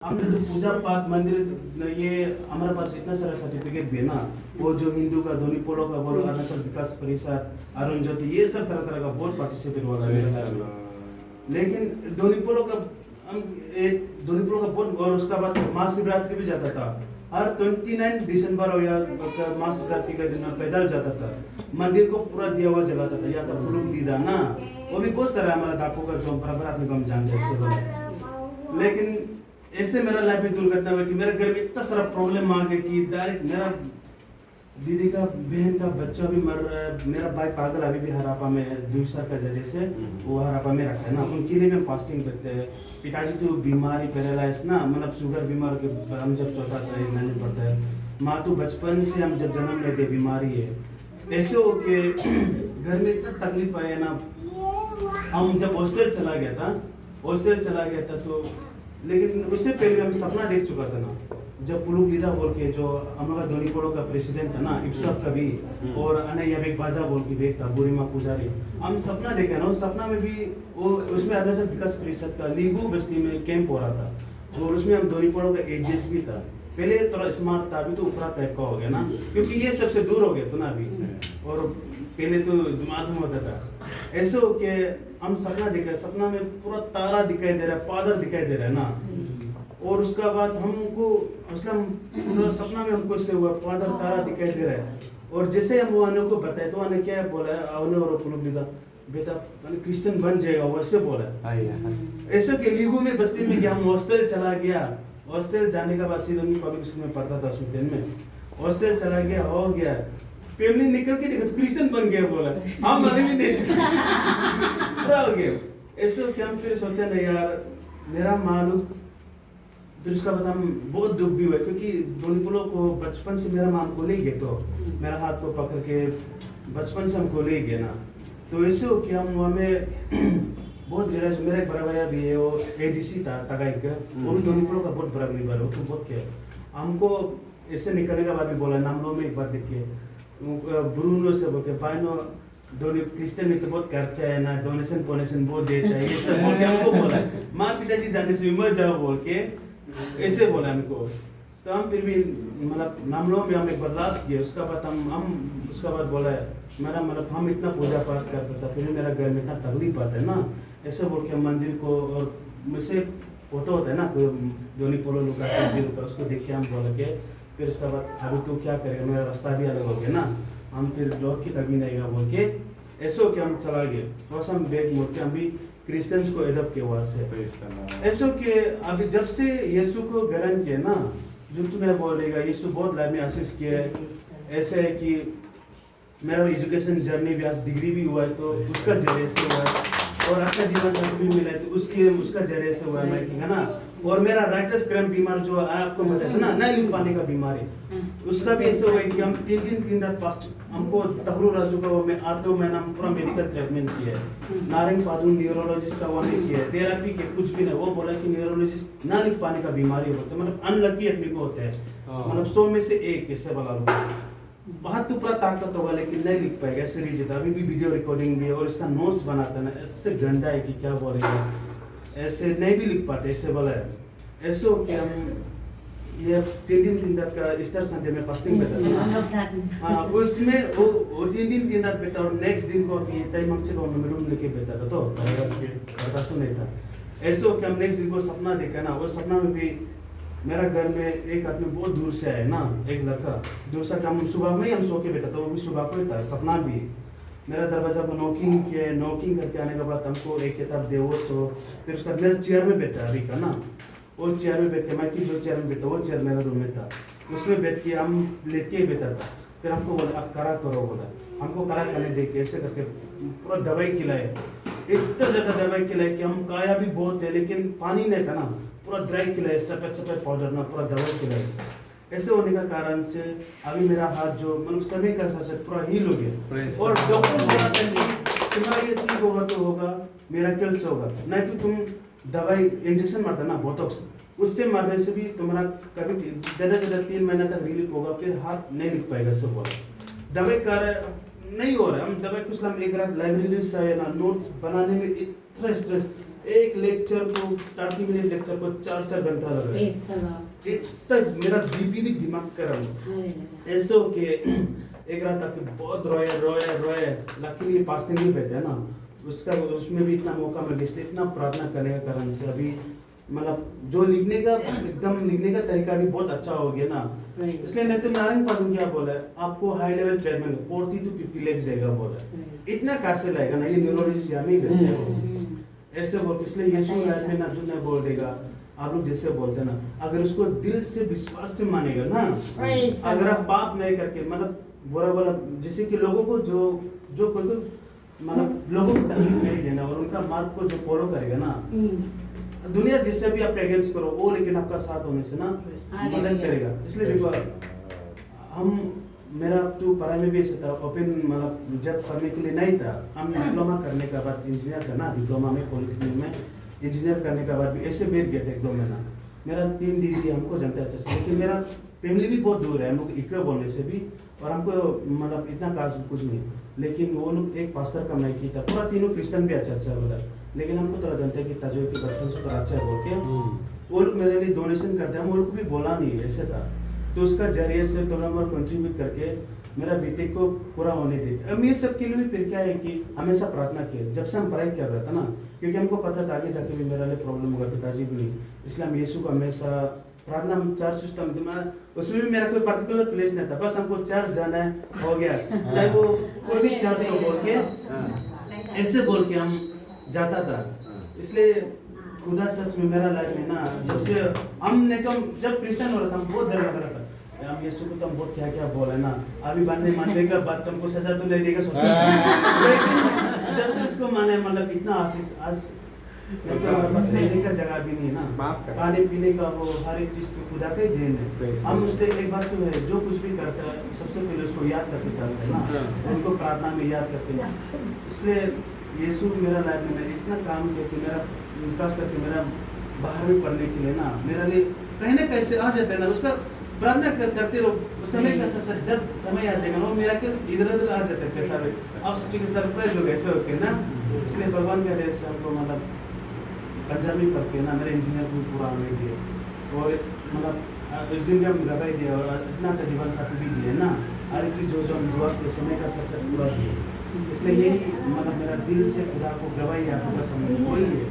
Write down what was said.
हमने तो पूजा पाठ मंदिर ये हमारे पास इतना सारा सर्टिफिकेट भी है ना। वो जो हिंदू का धोनी पोलो का बोलो अरुणाचल विकास परिषद अरुण ज्योति ये सब तरह तरह का बहुत पार्टिसिपेट वाला है। लेकिन धोनी पोलो का हम धोनी पोलो का बहुत और उसका बाद महाशिवरात्रि भी जाता था। हर 29 दिसंबर हो या महाशिवरात्रि का दिन पैदल जाता था, मंदिर को पूरा दिया हुआ जलाता था या तो पुलुक लीदा ना। वो भी बहुत सारा हमारा दापो का जो परंपरा अपने को हम जानते हैं। लेकिन ऐसे मेरा लाइफ में दुर्घटना हुई कि मेरे घर में इतना सारा प्रॉब्लम आ गया कि डायरेक्ट मेरा दीदी का बहन का बच्चा भी मर रहा है, मेरा भाई पागल अभी भी हरापा में दूसरा का जरिए से वो हरापा में रखा है ना। उनके लिए भी हम फास्टिंग करते हैं। पिताजी तो बीमारी पैरालाइज ना, मतलब शुगर बीमार के हम जब चौथा महीने पड़ता है। माँ तो बचपन से हम जब जन्म लेते बीमारी है। ऐसे हो के घर में इतना तकलीफ आया ना। हम जब हॉस्टल चला गया था तो लेकिन उससे पहले हम सपना देख चुका था ना, जब पुलुक लीदा बोल के जो हम लोग का धोनी पोलो का प्रेसिडेंट था ना इप्सप का भी, और अनैयाबेक बाजा बोल के भी था बुरीमा पुजारी। हम सपना देखा ना, उस सपना में भी वो उसमें अरुणाचल विकास परिषद का लीगू बस्ती में कैंप हो रहा था और उसमें हम धोनी पोलो का एजेस भी था। पहले थोड़ा स्मार्ट था, अभी तो ऊपरा टाइप का हो गया ना, क्योंकि ये सबसे दूर हो गया था ना अभी। और पहले तो मालूम होता था। ऐसे हो के हम सपना देखा, सपना में पूरा तारा दिखाई दे रहा है, पादर दिखाई दे रहा है ना। और उसका बाद हमको मतलब सपना में हमको इससे हुआ पादर तारा दिखाई दे रहा है। और जैसे हम वो अनु को बताए तो अनु क्या बोला है, अनु और पुलुक लीदा बेटा क्रिश्चियन बन जाएगा वैसे बोला। ऐसे के लीगू में बस्ती में गया, हम हॉस्टल चला गया। हॉस्टल जाने का बाद सीधे पब्लिक स्कूल में पढ़ता था उसमें 10 में। हॉस्टल चला गया, हो गया फैमिली निकल के देखो क्रिश्चियन बन गया बोला। हम मरे भी नहीं पूरा हो गया। ऐसे क्या हम फिर सोचा नहीं यार मेरा मालूम। फिर उसका बाद हम बहुत दुख भी हुआ क्योंकि धोनी पोलो को बचपन से मेरा माम को ले गए, तो मेरा हाथ को पकड़ के बचपन से हमको ले गए ना। तो ऐसे हो कि हम हमें बहुत रियलाइज, मेरा एक बड़ा भैया भी है वो एडीसी था तगाई का, वो भी धोनी पोलो का बहुत बड़ा लीडर हो तो बहुत क्या हमको ऐसे निकलने का बाद भी बोला नामलो में एक बार देख के ब्रूनो से बोल के पाइनो धोनी क्रिश्चियन में तो बहुत खर्चा है ना, डोनेशन पोनेशन बहुत देता है ये सब बोल के हमको बोला। माँ पिताजी जाने से मत जाओ बोल के ऐसे बोला हमको। तो हम फिर भी मतलब नामलो में हम एक बार लास्ट किए। उसका बाद हम उसका बाद बोला मेरा मतलब हम इतना पूजा पाठ करता था, फिर मेरा घर में इतना तकलीफ आता है ना, ऐसे बोल के मंदिर को और मुझसे होता है ना धोनी पोलो लुका सब्जी लुका, उसको देख के हम बोल के फिर उसका बाद अभी तो क्या करेगा, मेरा रास्ता भी अलग हो गया ना, हम फिर लौट की कभी नहीं बोल के ऐसे हो के हम चला गए। और हम बैग मोड़ के हम भी क्रिश्चियंस को एडप्ट किया वहाँ से। ऐसे के अभी जब से यीशु को ग्रहण किया ना, जो तुम्हें बोलेगा यीशु बहुत लाइफ में आशीष किया है। ऐसे है कि मेरा एजुकेशन जर्नी भी आज डिग्री भी हुआ है तो उसका जरिए से हुआ है, और अच्छा जीवन साथी भी मिला है तो उसका जरिए से हुआ है ना। और मेरा राइटस क्रैम्प बीमार जो आपको बताया था ना नहीं लिख पाने का बीमारी, उसका भी ऐसे हुआ है कि हम 3 दिन 3 रात पास हमको तहरू राजू का वो में 8-2 महीना पूरा मेडिकल ट्रीटमेंट किया है। नारंग पादू न्यूरोलॉजिस्ट का वो नहीं किया है, थेरेपी के कुछ भी नहीं। वो बोला कि न्यूरोलॉजिस्ट ना लिख पाने का बीमारी होता है, मतलब अनलकी आदमी को होता है, मतलब 100 में से 1 ऐसे बोला लोग। बहुत तो पूरा ताकत होगा लेकिन नहीं लिख पाएगा सीरीज है। अभी भी वीडियो रिकॉर्डिंग भी है और इसका नोट्स बनाता है ना, ऐसे गंदा है कि क्या बोलेगा, ऐसे नहीं भी लिख पाते ऐसे बोला है। ऐसे हो कि हम ये 3 दिन 3 रात का ईस्टर संडे में फास्टिंग बैठा था। हाँ उसमें वो 3 दिन 3 रात बैठा और नेक्स्ट दिन को तय मंगचे को मैं रूम लेके बैठा था तो पता तो नहीं था। ऐसे हो कि हम नेक्स्ट दिन को सपना देखा ना, वो सपना में भी मेरा घर में एक आदमी बहुत दूर से आया ना, एक लड़का दूसरा काम सुबह में ही हम सो के बैठा था, वो भी सुबह को ही था सपना भी। मेरा दरवाजा को नॉकिंग किया, नॉकिंग करके आने के बाद हमको एक किताब दे वो सो। फिर उसका मेरा चेयर में बैठा अभी का ना, वो चेयर में बैठ के मैं कि जो चेयर में बैठा वो चेयर मेरा रूम में था, उसमें बैठ के हम लेट के बैठा था। फिर हमको बोला आप करा करो बोला, हमको करा करने दे के ऐसे करके पूरा दवाई खिलाए, इतना ज़्यादा दवाई खिलाए कि हम काया भी बहुत है लेकिन पानी नहीं था ना, पूरा ड्राई खिलाए, सफ़ेद पाउडर ना पूरा दवाई खिलाए। ऐसे होने का कारण से अभी मेरा हाथ जो मतलब समय का साथ पूरा हील हो गया। और डॉक्टर बोला था कि तुम्हारा ये ठीक होगा तो होगा, मिरेकल्स होगा, नहीं तो तुम दवाई इंजेक्शन मारता ना बोटॉक्स, उससे मारने से भी तुम्हारा कभी ज़्यादा 3 महीना तक रिलीफ होगा, फिर हाथ नहीं लिख पाएगा सब बोला। दवाई नहीं हो रहा है, हम दवाई कुछ हम एक रात लाइब्रेरी से आए ना, नोट्स बनाने में इतना स्ट्रेस एक लेक्चर को 30 मिनट लेक्चर को 4 घंटा लग रहा है। इतना मेरा बीपी भी दिमाग कर ऐसे हो के एक रात आके बहुत रोए लकीली पास नहीं बैठे है ना उसमें भी इतना मौका मिल गया इसलिए इतना प्रार्थना करने का कारण से अभी मतलब जो लिखने का तरीका भी बहुत अच्छा हो गया ना इसलिए नहीं तो नारायण पादुन क्या बोला है आपको high level treatment 40 to 50 lakhs देगा बोला इतना कैसे लाएगा ना ये न्यूरोलॉजिस्ट यहाँ नहीं बैठे हो ऐसे बोल इसलिए यीशु लाइफ में ना जो नहीं बोल देगा आप लोग जैसे बोलते ना अगर उसको दिल से विश्वास से मानेगा ना अगर आप पाप नहीं करके मतलब बुरा जैसे कि लोगों को जो कोई मतलब लोगों को तकलीफ नहीं देना और उनका मार्ग को जो फॉलो करेगा ना दुनिया जिससे भी आप अगेंस्ट करो वो लेकिन आपका साथ होने से ना मदद करेगा इसलिए देखो हम मेरा तो पढ़ाई में भी ऐसा था ओपन मतलब जब पढ़ने के लिए नहीं था हम डिप्लोमा करने के बाद इंजीनियर करना डिप्लोमा में पॉलिटेक्निक में इंजीनियर करने के बाद भी ऐसे बैठ गए थे 1-2 महीना मेरा 3 दीदी हमको जानते अच्छे से लेकिन मेरा फैमिली भी बहुत दूर है हम लोग इक्के बोलने से भी और हमको मतलब इतना खास कुछ नहीं लेकिन वो लोग एक पास्टर का मैं की था पूरा तीनों क्रिश्चियन भी अच्छा बोला लेकिन हमको थोड़ा जानते हैं कि ताजो के बच्चों से थोड़ा अच्छा है बोल के वो लोग मेरे लिए डोनेशन करते हैं हम वो लोग को भी बोला नहीं ऐसे था तो उसका जरिए से थोड़ा और कंट्रीब्यूट करके मेरा बीटेक को पूरा होने दे अब ये सब के लिए भी फिर क्या है कि हमेशा प्रार्थना किया जब से हम पढ़ाई कर रहे थे ना क्योंकि हमको पता था आगे जाके भी मेरा लिए प्रॉब्लम होगा पिताजी भी नहीं इसलिए हम यीशु को हमेशा प्रार्थना चर्च सिस्टम उसमें भी मेरा कोई पर्टिकुलर प्लेस नहीं था बस हमको चर्च जाना है हो गया चाहे वो कोई भी चर्च हो बोल के ऐसे बोल के हम जाता था इसलिए खुदा सच में मेरा लाइफ में ना सबसे हमने तो जब क्रिश्चियन हो रहा था हम बहुत डर लग रहा था हम यीशु को तो हम बहुत क्या बोला ना अभी मानने का बात तुमको सजा तो नहीं देगा सोचो लेकिन जब से उसको माने मतलब इतना आशीष आज हमारे पास रहने का जगह भी नहीं ना खाने पीने का वो हर एक चीज को खुदा का ही देन है हम उससे एक बात तो है जो कुछ भी करता है सबसे पहले उसको याद करके करते हैं ना उनको प्रार्थना में याद करते हैं इसलिए यीशु मेरा लाइफ में इतना काम किया कि मेरा विकास करके मेरा बाहर में पढ़ने के लिए ना मेरा लिए कहने कैसे आ जाता है ना उसका प्रार्थना करते रहो उस समय का जब समय आ जाएगा वो मेरा इधर उधर आ जाता है कैसा आप सोचिए कि सरप्राइज हो गए ऐसे होके ना इसलिए भगवान के दया से हमको मतलब पंजाबी पढ़ के ना मेरे इंजीनियर को पूरा होने दिए और मतलब उस दिन जब गवाही दिया और इतना अच्छा जीवन साथी भी दिए ना हर एक चीज़ जो हम दुआ के समय का सच पूरा दिए इसलिए यही मतलब मेरा दिल से खुदा को गवाही आपको समझ वही है